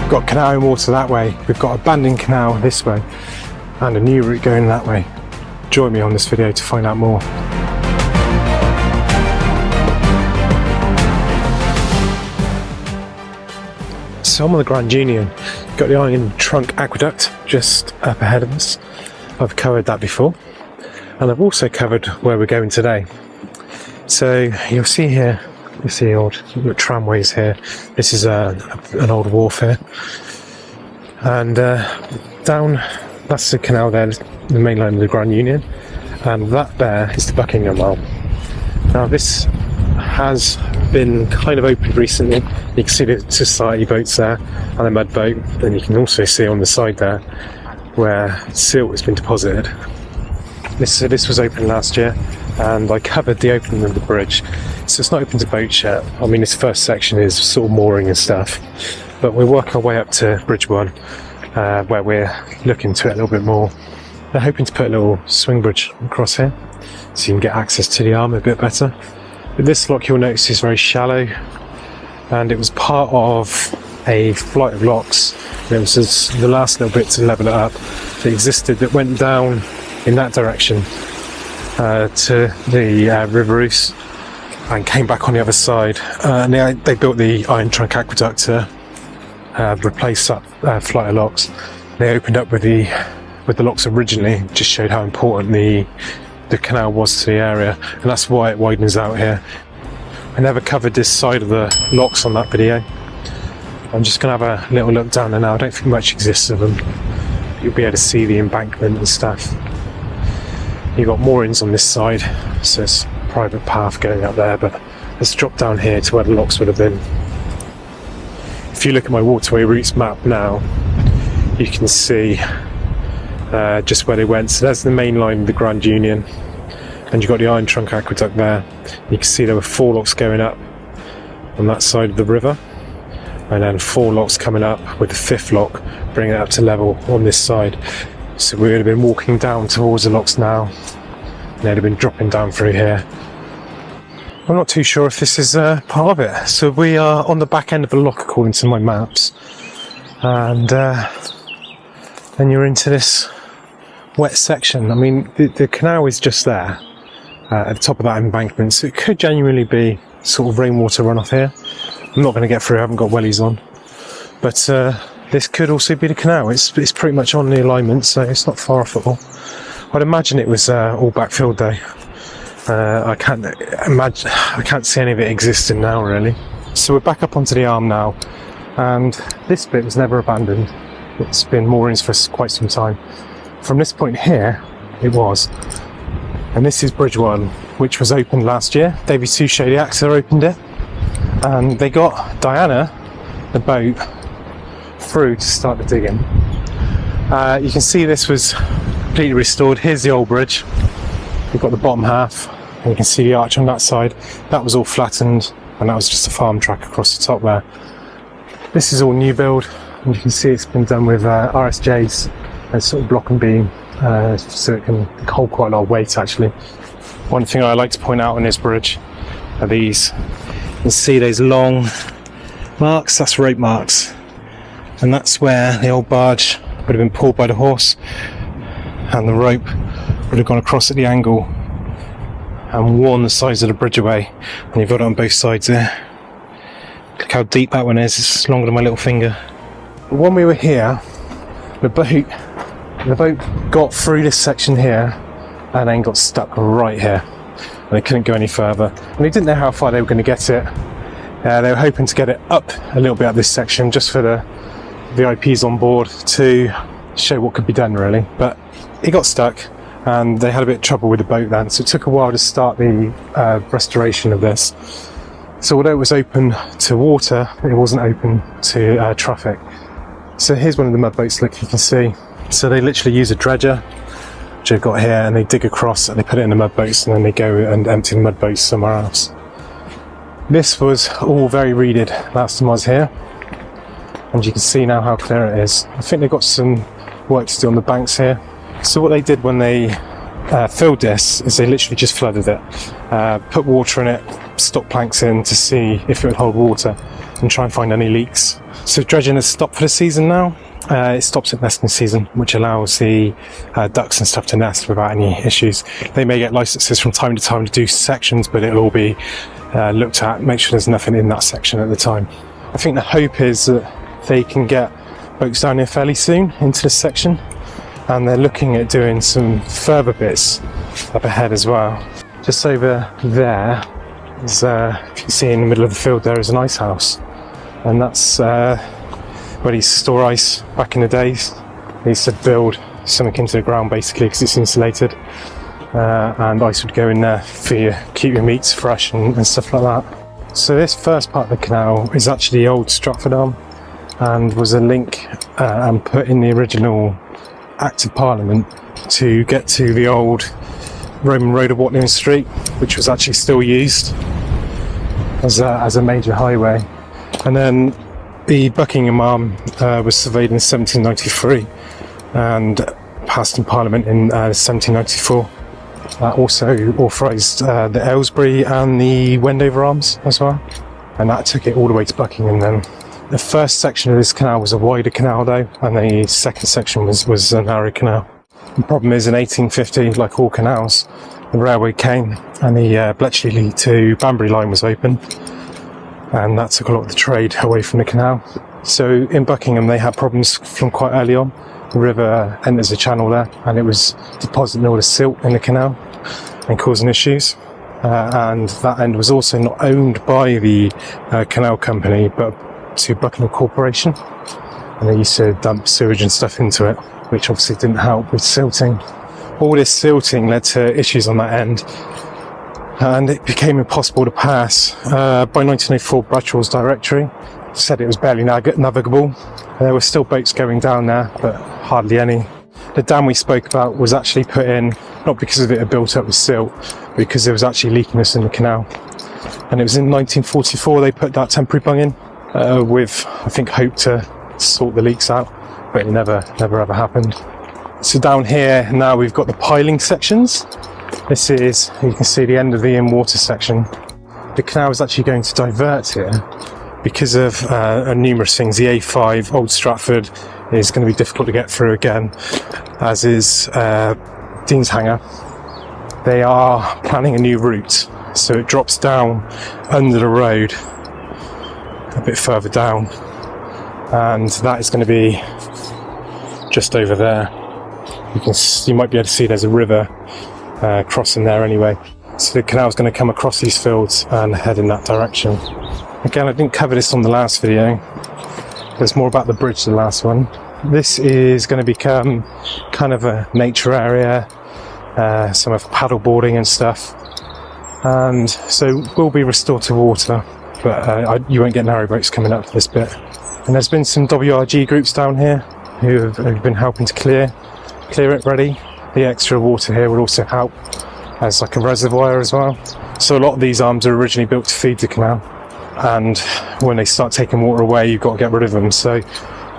We've got canal in water that way, we've got abandoned canal this way, and a new route going that way. Join me on this video to find out more. So I'm on the Grand Union, got the Iron Trunk Aqueduct just up ahead of us. I've covered that before, and I've also covered where we're going today. So you'll see here, you see old tramways here. This is an old wharf here, and down, that's the canal there, the main line of the Grand Union, and that there is the Buckingham Mile. Now this has been kind of opened recently. You can see the society boats there and a mud boat, and you can also see on the side there where silt has been deposited. This was opened last year, and I covered the opening of the bridge, so it's not open to boats yet. I mean, this first section is sort of mooring and stuff, but we'll work our way up to Bridge 1 where we're looking to it a little bit more. They're hoping to put a little swing bridge across here so you can get access to the arm a bit better. But this lock, you'll notice, is very shallow, and it was part of a flight of locks. It was just the last little bit to level it up that existed, that went down in that direction to the River Ouse and came back on the other side. And they built the Iron Trunk Aqueduct to replace that flight of locks. They opened up with the locks originally, just showed how important the canal was to the area, and that's why it widens out here. I never covered this side of the locks on that video. I'm just going to have a little look down there now. I don't think much exists of them. You'll be able to see the embankment and stuff. You've got moorings on this side, so it's a private path going up there, but let's drop down here to where the locks would have been. If you look at my waterway routes map now, you can see just where they went. So there's the main line of the Grand Union, and you've got the Iron Trunk Aqueduct there. You can see there were 4 locks going up on that side of the river, and then 4 locks coming up with the 5th lock bringing it up to level on this side. So we would have been walking down towards the locks now, and they'd have been dropping down through here. I'm not too sure if this is part of it. So we are on the back end of the lock according to my maps, and then you're into this wet section. I mean, the canal is just there at the top of that embankment, so it could genuinely be sort of rainwater runoff here. I'm not going to get through, I haven't got wellies on, but this could also be the canal. It's pretty much on the alignment, so it's not far off at all. I'd imagine it was all backfilled though. I can't see any of it existing now really. So we're back up onto the arm now, and this bit was never abandoned. It's been moorings for quite some time. From this point here, it was. And this is Bridge 1, which was opened last year. Davy Suchet, the actor, opened it. And they got Diana, the boat, through to start the digging. You can see this was completely restored. Here's the old bridge. We've got the bottom half, and you can see the arch on that side. That was all flattened, and that was just a farm track across the top there. This is all new build, and you can see it's been done with RSJs and sort of block and beam, so it can hold quite a lot of weight actually. One thing I like to point out on this bridge are these. You can see those long marks, that's rope marks, and that's where the old barge would have been pulled by the horse, and the rope would have gone across at the angle and worn the sides of the bridge away, and you've got it on both sides there. Look how deep that one is, it's longer than my little finger. When we were here, the boat got through this section here and then got stuck right here, and they couldn't go any further, and they didn't know how far they were going to get it. They were hoping to get it up a little bit up this section just for the VIPs on board to show what could be done really, but it got stuck and they had a bit of trouble with the boat then, so it took a while to start the restoration of this. So although it was open to water, it wasn't open to traffic. So here's one of the mud boats, look, you can see. So they literally use a dredger, which they've got here, and they dig across and they put it in the mud boats, and then they go and empty the mud boats somewhere else. This was all very reeded last time I was here, and you can see now how clear it is. I think they've got some work to do on the banks here. So what they did when they filled this is they literally just flooded it, put water in it, stock planks in to see if it would hold water and try and find any leaks. So dredging has stopped for the season now. It stops at nesting season, which allows the ducks and stuff to nest without any issues. They may get licenses from time to time to do sections, but it'll all be looked at, make sure there's nothing in that section at the time. I think the hope is that they can get boats down here fairly soon into this section, and they're looking at doing some further bits up ahead as well. Just over there is, if you see in the middle of the field, there is an ice house, and that's where they used to store ice back in the days. They used to build something into the ground basically because it's insulated, and ice would go in there for you, keep your meats fresh and stuff like that. So this first part of the canal is actually the Old Stratford arm, and was a link and put in the original Act of Parliament to get to the old Roman road of Watling Street, which was actually still used as a major highway. And then the Buckingham arm was surveyed in 1793 and passed in Parliament in 1794. That also authorised the Aylesbury and the Wendover arms as well, and that took it all the way to Buckingham then. The first section of this canal was a wider canal though, and the second section was a narrow canal. The problem is in 1850, like all canals, the railway came and the Bletchley to Banbury line was open, and that took a lot of the trade away from the canal. So in Buckingham they had problems from quite early on. The river enters a channel there, and it was depositing all the silt in the canal and causing issues. And that end was also not owned by the canal company, but to Buckingham Corporation, and they used to dump sewage and stuff into it, which obviously didn't help with silting. All this silting led to issues on that end, and it became impossible to pass. By 1904, Bradshaw's directory said it was barely navigable. There were still boats going down there, but hardly any. The dam we spoke about was actually put in not because of it had built up with silt, because there was actually leakiness in the canal. And it was in 1944 they put that temporary bung in, with, I think, hope to sort the leaks out, but it never ever happened. So down here now we've got the piling sections. This is, you can see the end of the in-water section. The canal is actually going to divert here because of numerous things. The A5, Old Stratford, is going to be difficult to get through again, as is Dean's Hanger. They are planning a new route, so it drops down under the road a bit further down, and that is going to be just over there. You might be able to see there's a river crossing there anyway. So the canal is going to come across these fields and head in that direction. Again, I didn't cover this on the last video. There's more about the bridge than the last one. This is going to become kind of a nature area, some of paddle boarding and stuff, and so will be restored to water, but you won't get narrow boats coming up to this bit. And there's been some WRG groups down here who have been helping to clear it ready. The extra water here will also help as like a reservoir as well. So a lot of these arms are originally built to feed the canal, and when they start taking water away, you've got to get rid of them. So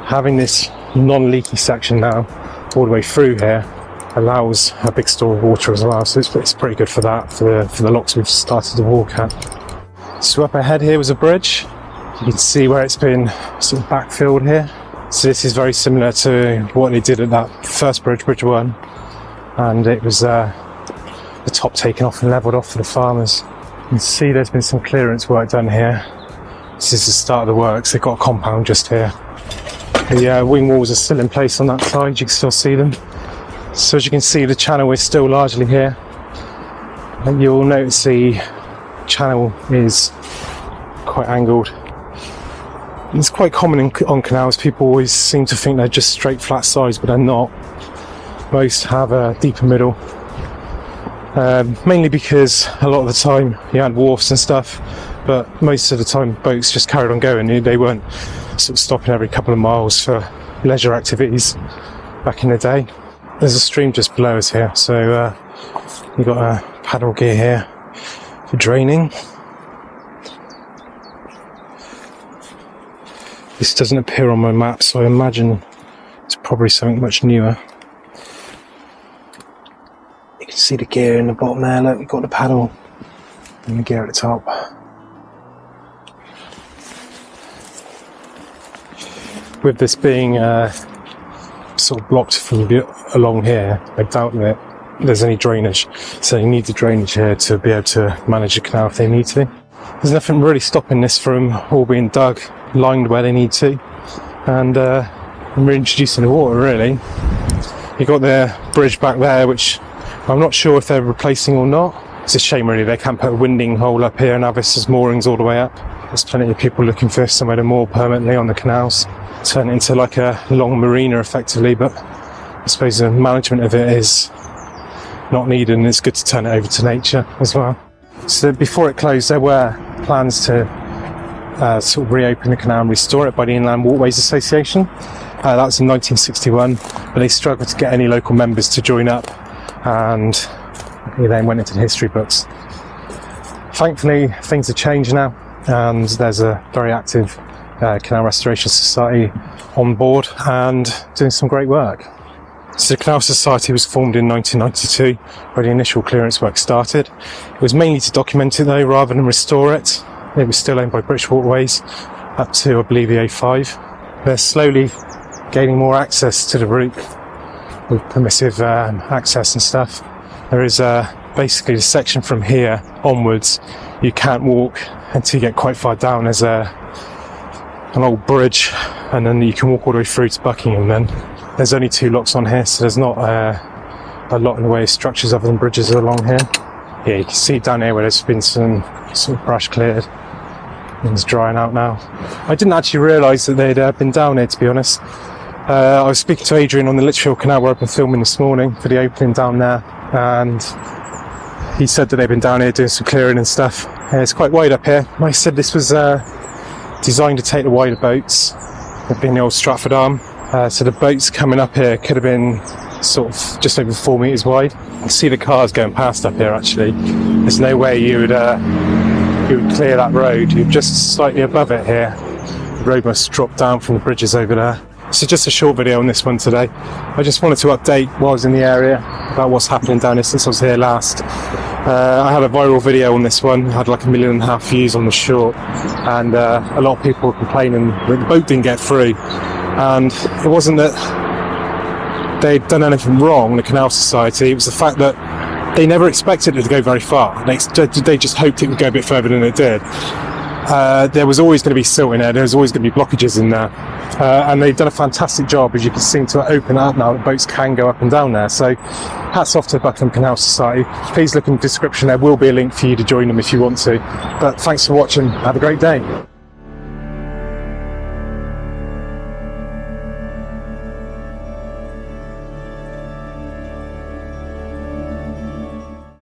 having this non-leaky section now all the way through here allows a big store of water as well. So it's pretty good for that, for the locks we've started to walk at. So up ahead here was a bridge. You can see where it's been sort of backfilled here. So this is very similar to what they did at that first bridge, Bridge 1, and it was the top taken off and levelled off for the farmers. You can see there's been some clearance work done here. This is the start of the works. They've got a compound just here. The wing walls are still in place on that side, you can still see them. So as you can see, the channel is still largely here, and you'll notice the channel is quite angled. It's quite common on canals. People always seem to think they're just straight flat sides, but they're not. Most have a deeper middle, mainly because a lot of the time you had wharfs and stuff, but most of the time boats just carried on going. They weren't sort of stopping every couple of miles for leisure activities back in the day. There's a stream just below us here, so you've got a paddle gear here for draining. This doesn't appear on my map, so I imagine it's probably something much newer. You can see the gear in the bottom there. Look, we've got the paddle and the gear at the top. with this being sort of blocked from along here, I doubt that there's any drainage. So you need the drainage here to be able to manage the canal if they need to. There's nothing really stopping this from all being dug, lined where they need to, and reintroducing the water really. You've got the bridge back there, which I'm not sure if they're replacing or not. It's a shame really they can't put a winding hole up here and have this as moorings all the way up. There's plenty of people looking for somewhere to moor permanently on the canals, turn it into like a long marina effectively, but I suppose the management of it is not needed, and it's good to turn it over to nature as well. So before it closed, there were plans to sort of reopen the canal and restore it by the Inland Waterways Association. That was in 1961, but they struggled to get any local members to join up, and it then went into the history books. Thankfully, things have changed now, and there's a very active Canal Restoration Society on board and doing some great work. So the Canal Society was formed in 1992, where the initial clearance work started. It was mainly to document it though, rather than restore it. It was still owned by British Waterways up to, I believe, the A5. They're slowly gaining more access to the route with permissive access and stuff. There is basically the section from here onwards you can't walk until you get quite far down. There's an old bridge, and then you can walk all the way through to Buckingham. Then there's only 2 locks on here, so there's not a lot in the way of structures other than bridges along here. Yeah, you can see down here where there's been some sort of brush cleared. It's drying out now. I didn't actually realise that they'd been down here, to be honest. I was speaking to Adrian on the Litchfield Canal where I've been filming this morning for the opening down there, and he said that they've been down here doing some clearing and stuff. It's quite wide up here. Like I said, this was designed to take the wider boats. There'd been the Old Stratford arm, so the boats coming up here could have been sort of just over 4 metres wide. You can see the cars going past up here actually. There's no way you would clear that road. You're just slightly above it here. The road must drop down from the bridges over there. So just a short video on this one today. I just wanted to update while I was in the area about what's happening down here since I was here last. I had a viral video on this one, had like 1.5 million views on the short, and a lot of people were complaining that the boat didn't get through. And it wasn't that they'd done anything wrong, the Canal Society, it was the fact that they never expected it to go very far. They just hoped it would go a bit further than it did. There was always going to be silt in there, there was always going to be blockages in there, and they've done a fantastic job, as you can see, to open it up now that boats can go up and down there. So hats off to the Buckingham Canal Society. Please look in the description, there will be a link for you to join them if you want to. But thanks for watching, have a great day.